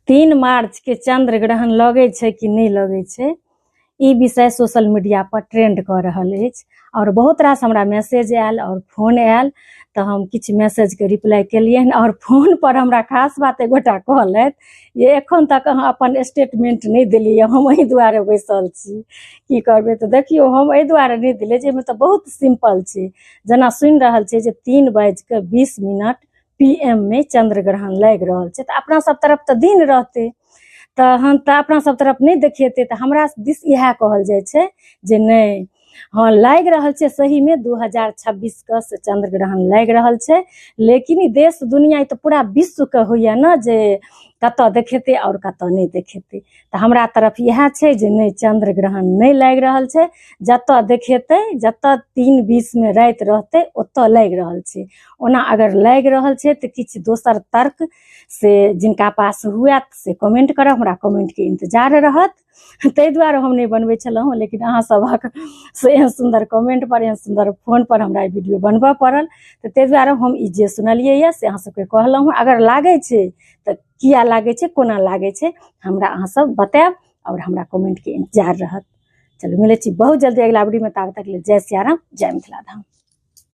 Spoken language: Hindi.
3 मार्च के चंद्र ग्रहण लगे छे कि नहीं लगे छे, ई विषय सोशल मीडिया पर ट्रेंड कर रहल अछि और बहुत रास हमरा मैसेज आयल और फोन आयल, तो हम किछ मैसेज के रिप्लाई केलियन और फोन पर हमरा खास बात एगोटा कहलैथ ये एखन तक अहाँ अपन स्टेटमेंट नहीं देलिए, हम एहि दुआरे बैसल छी। की करबे तो देखियो हम एहि दुआरे नहीं दिले जे में तो बहुत सिंपल छे, जना सुनि रहल छे जे 3:20 PM में चंद्र ग्रहण लग रहल छे, तो अपना सब तरफ तो दिन रहते, तो हम तो अपना सब तरफ नहीं देखेते, तो हमरा दिस इहा कहल जाय छे जे नहीं हाँ लग रहल छे सही में 2026 का चंद्र ग्रहण लग रहल छे, लेकिन ई देश दुनिया तो पूरा विश्व के होइए ना जे कत देखेते और कत नहीं देखेते, तो हमरा तरफ यह छे जे नहीं चंद्र ग्रहण नहीं लग रहल छे, जत देखेते जत 3:20 में रात रहते ओत लग रहल छे। ओना अगर लग रहल छे तो किछ दोसर तर्क से जिनका पास हुआ से कमेंट करब, हमरा कमेंट के इंतजार रहत, ताहि दुआरे हम नहीं बनबै छलहुँ, लेकिन अहाँ सबक से एहन सुंदर कमेंट पर एहन सुंदर फोन पर हमरा वीडियो बनबऽ पड़ल, तो ताहि दुआरे हम ई जे सुनलिए ये से अहाँ सबके कहलहुँ। अगर लागे छे तो किया लागे छे कोना लागे छे हमरा अहाँ सब बताएब और हमरा कमेंट के इंतजार रहत। चलो मिले छी बहुत जल्दी अगला वीडियो में, तब तक ले जय सिया राम, जय मिथिला धाम।